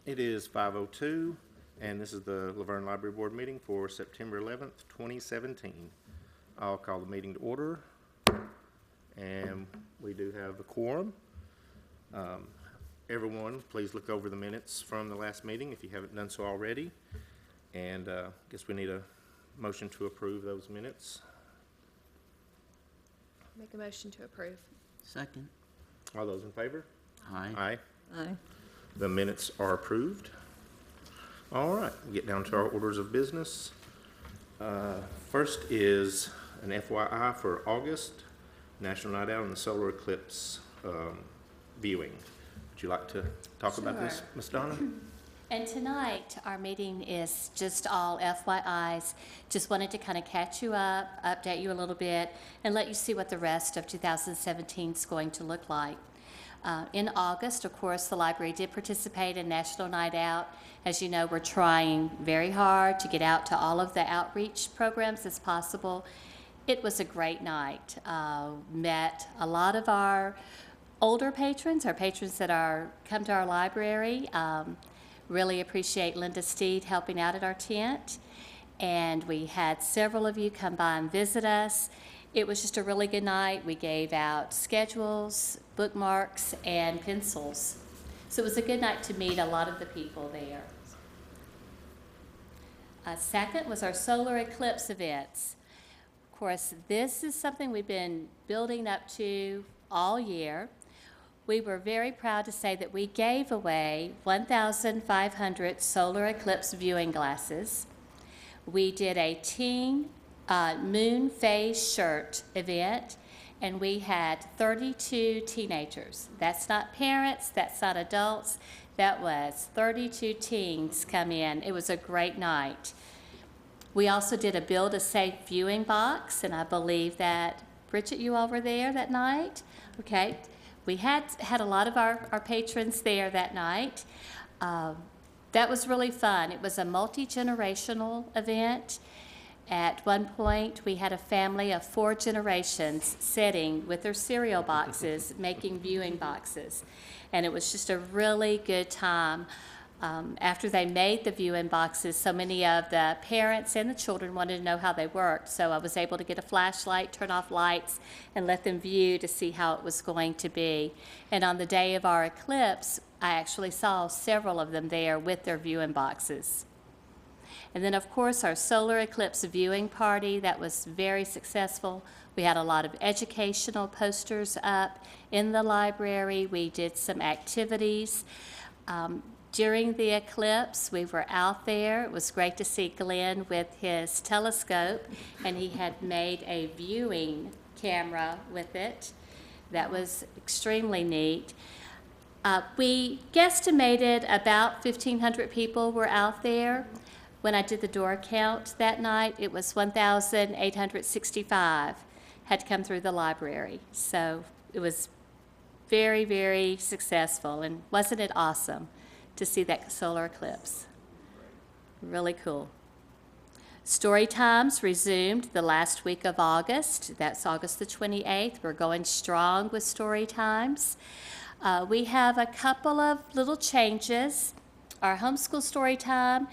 It is 5:02, and this is the Laverne Library Board meeting for September 11th, 2017. I'll call the meeting to order, and we do have a quorum. Everyone, please look over the minutes from the last meeting if you haven't done so already. And I guess we need a motion to approve those minutes. Make a motion to approve. Second. All those in favor? Aye. Aye. Aye. The minutes are approved. All right, we get down to our orders of business. First is an FYI for August, National Night Out and the Solar Eclipse viewing. Would you like to talk about this, Sure. Ms. Donna? And tonight, our meeting is just all FYIs. Just wanted to kind of catch you up, update you a little bit, and let you see what the rest of 2017 is going to look like. In August, of course, the library did participate in National Night Out. As you know, we're trying very hard to get out to all of the outreach programs as possible. It was a great night. Met a lot of our older patrons, our patrons that come to our library. Really appreciate Linda Steed helping out at our tent. And we had several of you come by and visit us. It was just a really good night. We gave out schedules, bookmarks, and pencils. So it was a good night to meet a lot of the people there. Second was our solar eclipse events. Of course, this is something we've been building up to all year. We were very proud to say that we gave away 1,500 solar eclipse viewing glasses. We did a teen moon phase shirt event, and we had 32 teenagers. That's not parents, that's not adults. That was 32 teens come in. It was a great night. We also did a Build a Safe viewing box, and I believe that, Bridget, you all were there that night? Okay. We had a lot of our patrons there that night. That was really fun. It was a multi-generational event. At one point, we had a family of 4 generations sitting with their cereal boxes, making viewing boxes. And it was just a really good time. After they made the viewing boxes, so many of the parents and the children wanted to know how they worked. So I was able to get a flashlight, turn off lights, and let them view to see how it was going to be. And on the day of our eclipse, I actually saw several of them there with their viewing boxes. And then, of course, our solar eclipse viewing party, that was very successful. We had a lot of educational posters up in the library. We did some activities. During the eclipse, we were out there. It was great to see Glenn with his telescope, and he had made a viewing camera with it. That was extremely neat. We guesstimated about 1,500 people were out there. When I did the door count that night, it was 1,865 had come through the library. So it was very, very successful, and wasn't it awesome to see that solar eclipse? Really cool. Story times resumed the last week of August. That's August the 28th. We're going strong with story times. We have a couple of little changes. Our homeschool story time,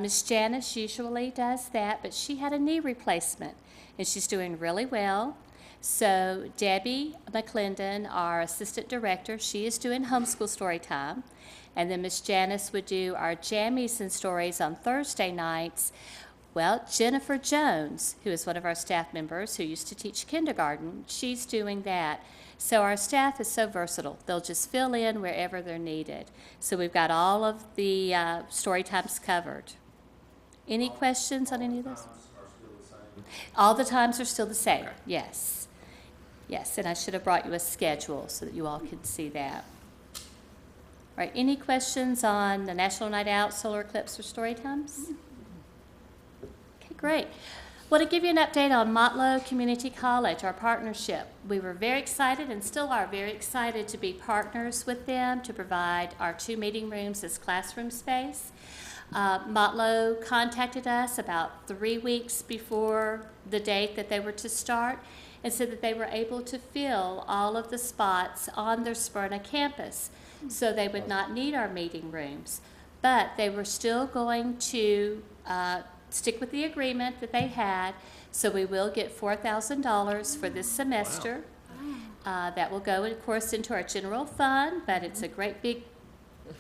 Miss Janice usually does that, but she had a knee replacement, and she's doing really well. So Debbie McClendon, our assistant director, she is doing homeschool story time. And then Miss Janice would do our jammies and stories on Thursday nights. Well, Jennifer Jones, who is one of our staff members who used to teach kindergarten, she's doing that. So our staff is so versatile. They'll just fill in wherever they're needed. So we've got all of the story times covered. Any questions on any of those? All the times are still the same, Okay. yes. Yes, and I should have brought you a schedule so that you all could see that. All right, any questions on the National Night Out, Solar Eclipse, or Story Times? Okay, great. Want to give you an update on Motlow Community College, our partnership. We were very excited and still are very excited to be partners with them to provide our 2 meeting rooms as classroom space. Motlow contacted us about 3 weeks before the date that they were to start and said that they were able to fill all of the spots on their Smyrna campus. so they would not need our meeting rooms. But they were still going to stick with the agreement that they had, so we will get $4,000 for this semester. That will go, of course, into our general fund, but it's a great big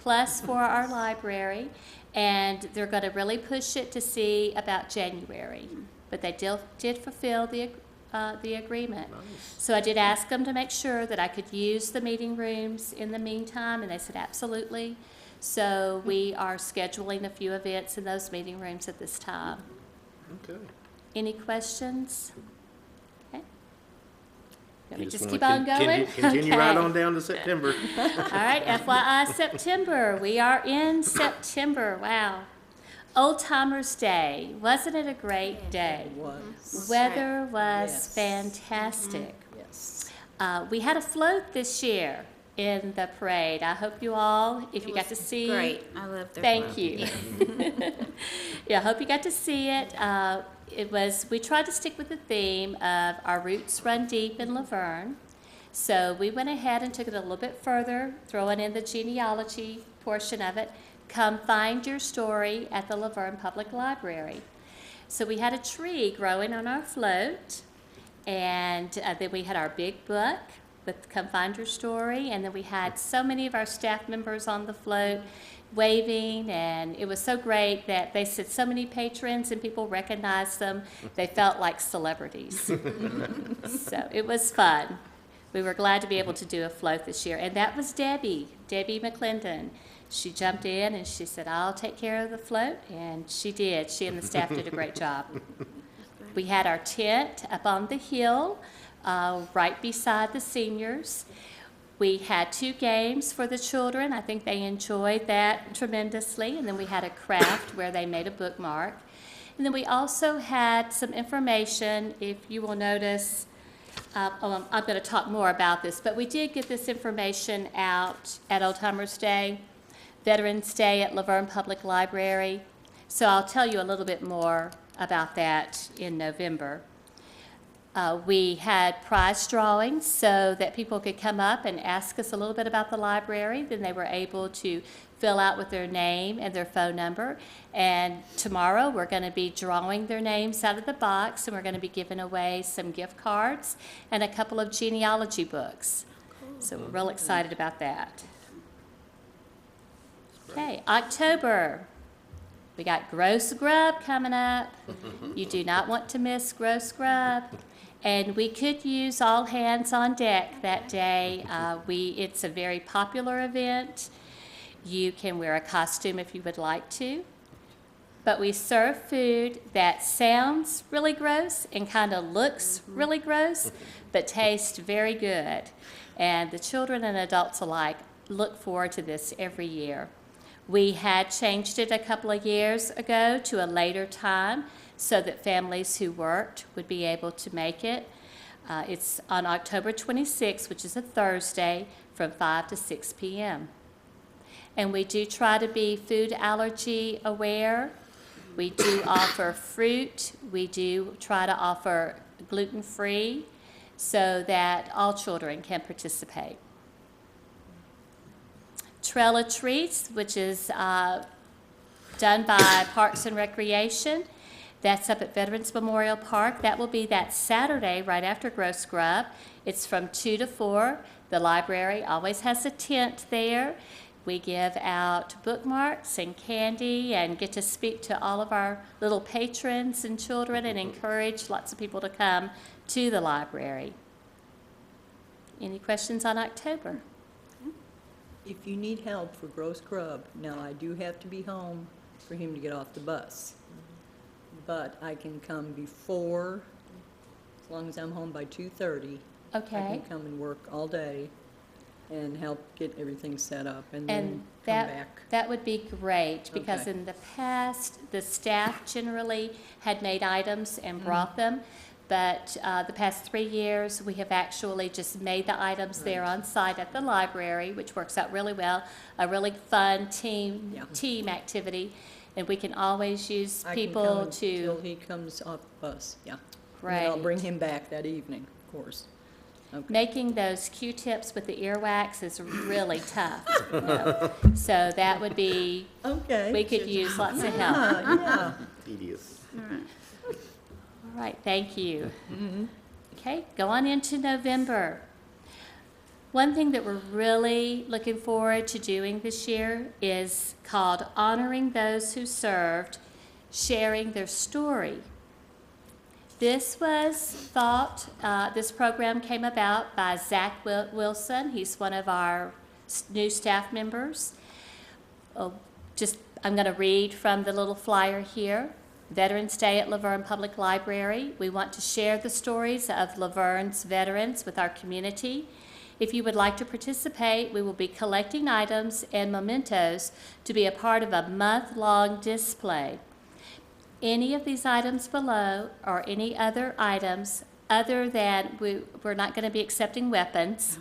plus for our library, and they're going to really push it to see about January. But they did fulfill the agreement. Nice. So I did ask them to make sure that I could use the meeting rooms in the meantime, and they said absolutely. So we are scheduling a few events in those meeting rooms at this time. Okay. Any questions? Okay. Let me You just wanna keep on going? Continue right Okay. on down to September. All right, FYI, September. We are in September. Wow. Old Timers Day. Wasn't it a great day? It was. Weather was Yes. fantastic. Yes. We had a float this year in the parade. I hope you all, if you got to see. Great, I love their Thank float. you. Yeah. Yeah, I hope you got to see it. We tried to stick with the theme of our roots run deep in Laverne. So we went ahead and took it a little bit further, throwing in the genealogy portion of it. Come find your story at the Laverne Public Library. So we had a tree growing on our float, and then we had our big book with Come Find Your Story, and then we had so many of our staff members on the float waving, and it was so great that they said so many patrons and people recognized them. They felt like celebrities. So it was fun. We were glad to be able to do a float this year, and that was Debbie McClendon. She jumped in and she said, I'll take care of the float, and she did. She and the staff did a great job. We had our tent up on the hill, right beside the seniors. We had 2 games for the children. I think they enjoyed that tremendously. And then we had a craft where they made a bookmark. And then we also had some information, if you will notice. I'm going to talk more about this, but we did get this information out at Old Timers Day, Veterans Day at Laverne Public Library. So I'll tell you a little bit more about that in November. We had prize drawings so that people could come up and ask us a little bit about the library. Then they were able to fill out with their name and their phone number. And tomorrow we're going to be drawing their names out of the box, and we're going to be giving away some gift cards and a couple of genealogy books. So we're real excited about that. Okay, October. We got Gross Grub coming up. You do not want to miss Gross Grub. And we could use all hands on deck that day. It's a very popular event. You can wear a costume if you would like to. But we serve food that sounds really gross and kind of looks really gross, but tastes very good. And the children and adults alike look forward to this every year. We had changed it a couple of years ago to a later time so that families who worked would be able to make it. It's on October 26th, which is a Thursday, from 5 to 6 p.m. And we do try to be food allergy aware. We do offer fruit. We do try to offer gluten-free so that all children can participate. Trail of Treats, which is done by Parks and Recreation. That's up at Veterans Memorial Park. That will be that Saturday right after Gross Grub. It's from 2 to 4. The library always has a tent there. We give out bookmarks and candy and get to speak to all of our little patrons and children and encourage lots of people to come to the library. Any questions on October? If you need help for Gross Grub, now I do have to be home for him to get off the bus. But I can come before, as long as I'm home by 2:30. Okay. I can come and work all day and help get everything set up and then And come back. that would be great, because Okay. in the past, the staff generally had made items and brought them, but the past 3 years, we have actually just made the items there on site at the library, which works out really well, a really fun Yeah. team activity, and we can always use I can people come until to, he comes off the bus, yeah. And then I'll Great. bring him back that evening, of course. Okay. Making those Q-tips with the earwax is really tough. You know. So that would be, Okay. we could use lots of help. Yeah. Tedious. All right, thank you. Okay, go on into November. One thing that we're really looking forward to doing this year is called Honoring Those Who Served, Sharing Their Story. This was thought, this program came about by Zach Wilson. He's one of our new staff members. I'm going to read from the little flyer here. Veterans Day at Laverne Public Library. We want to share the stories of Laverne's veterans with our community. If you would like to participate, we will be collecting items and mementos to be a part of a month-long display. Any of these items below or any other items other than, we're not going to be accepting weapons,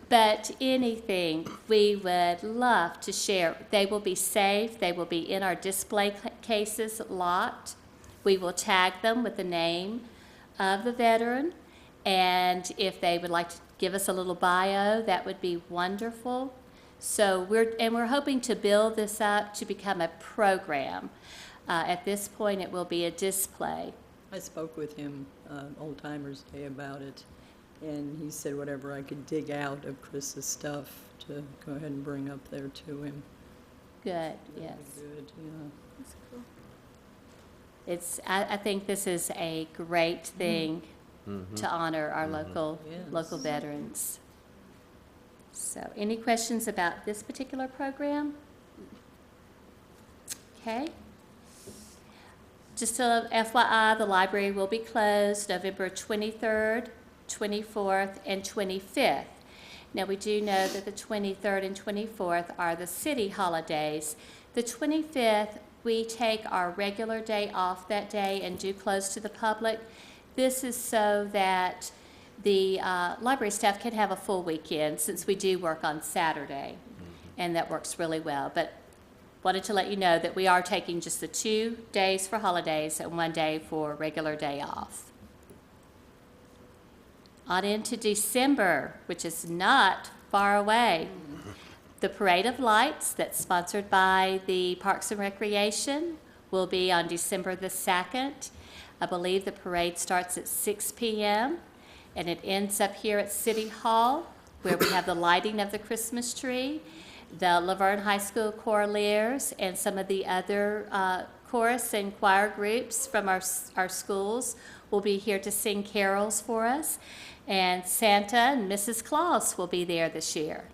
but anything we would love to share. They will be safe. They will be in our display cases locked. We will tag them with the name of the veteran, and if they would like to give us a little bio, that would be wonderful. So we're hoping to build this up to become a program. At this point, it will be a display. I spoke with him Old Timers Day about it, and he said whatever I could dig out of Chris's stuff to go ahead and bring up there to him. Good, yes. Good, yeah. That's cool. I think this is a great thing to honor our local veterans. So, any questions about this particular program? Okay. Just a FYI, the library will be closed November 23rd, 24th, and 25th. Now, we do know that the 23rd and 24th are the city holidays. The 25th, we take our regular day off that day and do close to the public. This is so that the library staff can have a full weekend, since we do work on Saturday, and that works really well. But wanted to let you know that we are taking just the 2 days for holidays and 1 day for regular day off. On into December, which is not far away. The Parade of Lights, that's sponsored by the Parks and Recreation, will be on December the 2nd. I believe the parade starts at 6 p.m. and it ends up here at City Hall, where we have the lighting of the Christmas tree. The Laverne High School Choraleers and some of the other chorus and choir groups from our schools will be here to sing carols for us. And Santa and Mrs. Claus will be there this year.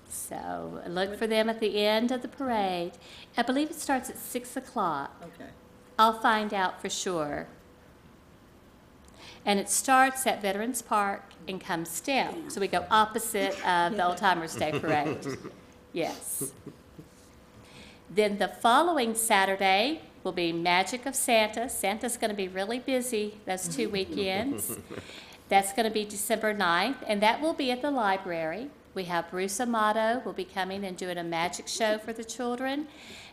So look for them at the end of the parade. I believe it starts at 6 o'clock. Okay. I'll find out for sure. And it starts at Veterans Park and comes down. So we go opposite of the Old Timers Day Parade. Yes. Then the following Saturday will be Magic of Santa. Santa's going to be really busy those 2 weekends. That's going to be December 9th, and that will be at the library. We have Bruce Amato will be coming and doing a magic show for the children,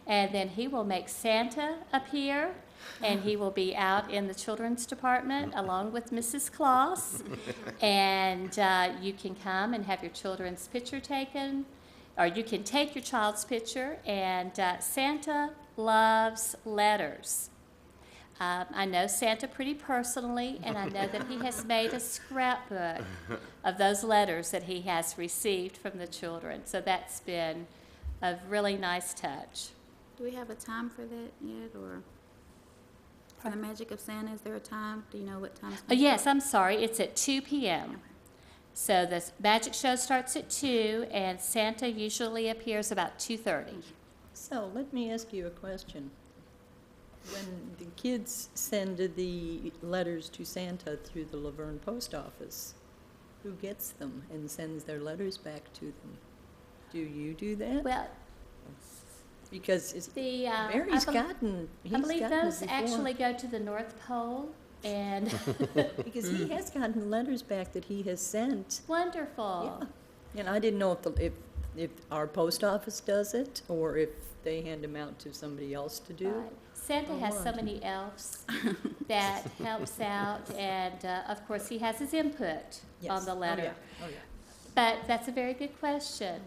and then he will make Santa appear, and he will be out in the children's department along with Mrs. Claus, and you can come and have your children's picture taken, or you can take your child's picture, and Santa loves letters. I know Santa pretty personally, and I know that he has made a scrapbook of those letters that he has received from the children. So that's been a really nice touch. Do we have a time for that yet, or for the Magic of Santa? Is there a time? Do you know what time? Oh, yes, I'm sorry. It's at 2 p.m. So the magic show starts at 2, and Santa usually appears about 2:30. So let me ask you a question. When the kids send the letters to Santa through the Laverne post office, who gets them and sends their letters back to them? Do you do that? Well, Because it's, the Barry's gotten, he's I believe gotten it those before. actually go to the North Pole, and Because he has gotten letters back that he has sent. wonderful. Yeah. And I didn't know if our post office does it, or if they hand them out to somebody else to do. Right. Santa Oh, has so what? many elves that helps out, and of course, he has his input on Yes. the Oh, letter. yeah. Oh, yeah. But that's a very good question.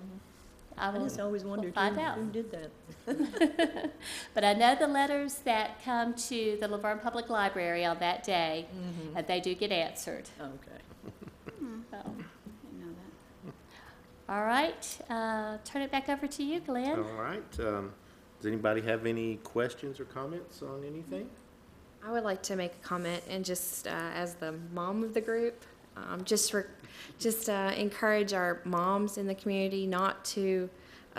I will just always wondered find out. who did that. But I know the letters that come to the Laverne Public Library on that day, Mhm. they do get answered. Okay. So, Didn't know that. all right, turn it back over to you, Glenn. All right, does anybody have any questions or comments on anything? I would like to make a comment, and just as the mom of the group, encourage our moms in the community not to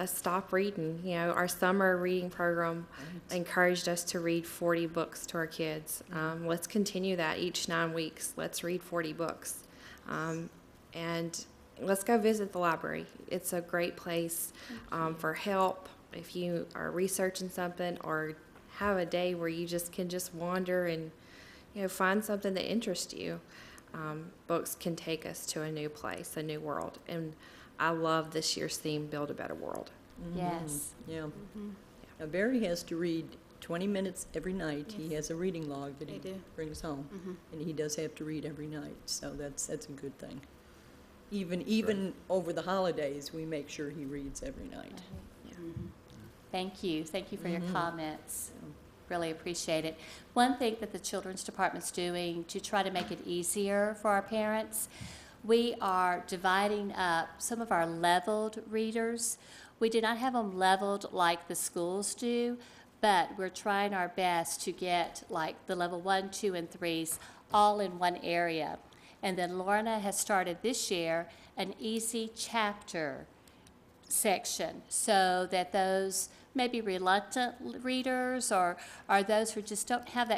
stop reading. You know, our summer reading program encouraged us to read 40 books to our kids. Let's continue that each 9 weeks. Let's read 40 books. And let's go visit the library. It's a great place for help if you are researching something, or have a day where you can wander and, find something that interests you. Books can take us to a new place, a new world. And I love this year's theme, Build a Better World. Yes. Yeah. Now, Barry has to read 20 minutes every night. He Yes. has a reading log that They he do. brings home. Mhm. And he does have to read every night, so that's a good thing. Even over the holidays, we make sure he reads every night. Mhm. Thank you for your Mhm. comments. Really appreciate it. One thing that the Children's Department's doing to try to make it easier for our parents, we are dividing up some of our leveled readers. We do not have them leveled like the schools do, but we're trying our best to get like the level 1, 2, and 3s all in one area. And then Lorna has started this year an easy chapter section, so that those maybe reluctant readers or those who just don't have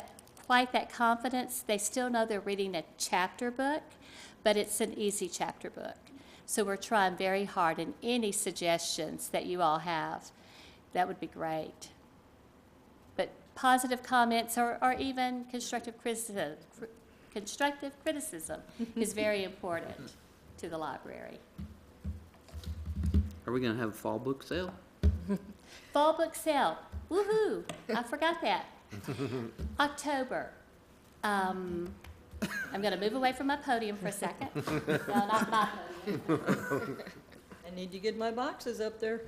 quite that confidence, they still know they're reading a chapter book, but it's an easy chapter book. So we're trying very hard, and any suggestions that you all have, that would be great. But positive comments or even constructive criticism is very important to the library. Are we gonna have a fall book sale? Fall book sale, woohoo, I forgot that. October. I'm gonna move away from my podium for a second. No, not my podium. I need to get my boxes up there.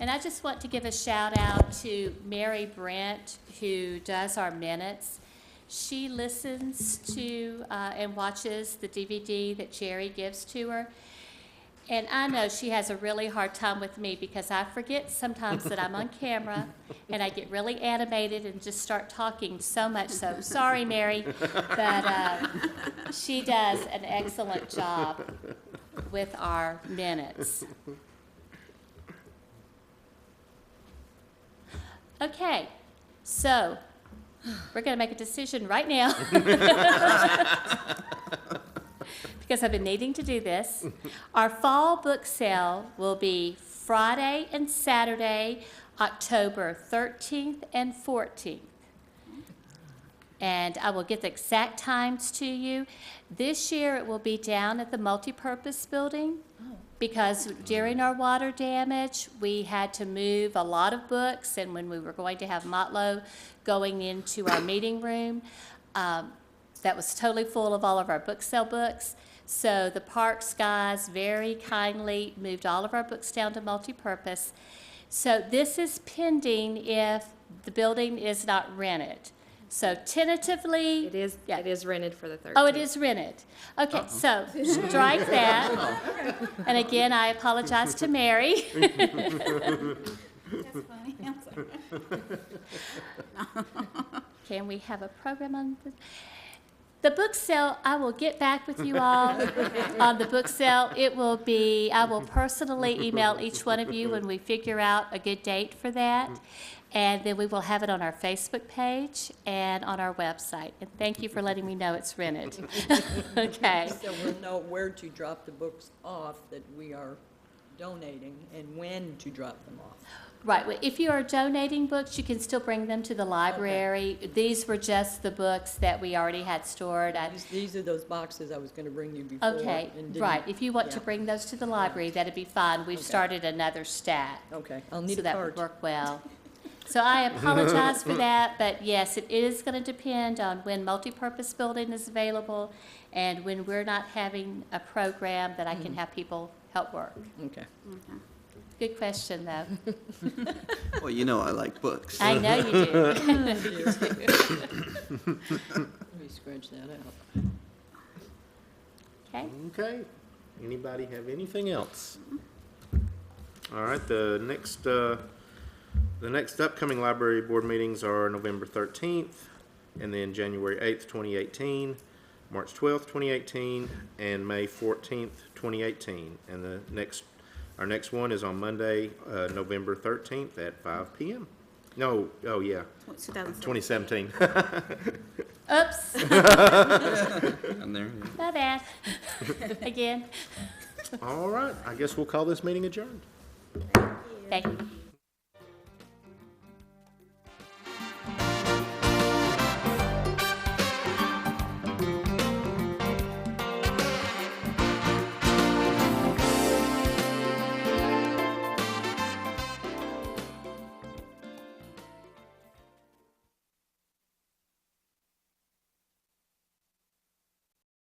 And I just want to give a shout out to Mary Brent, who does our minutes. She listens to and watches the DVD that Jerry gives to her. And I know she has a really hard time with me because I forget sometimes that I'm on camera and I get really animated and just start talking so much. So sorry, Mary, but she does an excellent job with our minutes. Okay, so we're going to make a decision right now. Because I've been needing to do this. Our fall book sale will be Friday and Saturday, October 13th and 14th. And I will get the exact times to you. This year it will be down at the multipurpose building because during our water damage, we had to move a lot of books, and when we were going to have Motlow going into our meeting room, that was totally full of all of our book sale books. So the parks guys very kindly moved all of our books down to multipurpose. So this is pending if the building is not rented. So tentatively. It is, Yeah. it is rented for the 13th. Oh, it is rented. Okay, so strike that. And again, I apologize to Mary. That's funny. I'm sorry. Can we have a program on the book sale? I will get back with you all on the book sale. It will be, I will personally email each one of you when we figure out a good date for that. And then we will have it on our Facebook page and on our website. And thank you for letting me know it's rented. Okay. So we'll know where to drop the books off that we are donating and when to drop them off. Right, well, if you are donating books, you can still bring them to the library. These were just the books that we already had stored. These are those boxes I was gonna bring you before. Okay, and didn't- right, if you want to yeah. bring those to the library, that'd be fine. We've Okay. started another stack. Okay, I'll need So a that would cart. work well. So I apologize for that, but yes, it is gonna depend on when multipurpose building is available and when we're not having a program that I can have people help work. Okay. Okay. Good question, though. Well, you know I like books. I know you do. Let me scratch that out. Okay, Okay. Anybody have anything else? All right, the next upcoming library board meetings are November 13th, and then January 8th, 2018, March 12th, 2018, and May 14th, 2018. And our next one is on Monday, November 13th at 5 p.m. No, oh yeah, 2017. 2017. oops, And there. my bad. Again, All right, I guess we'll call this meeting adjourned. thank you.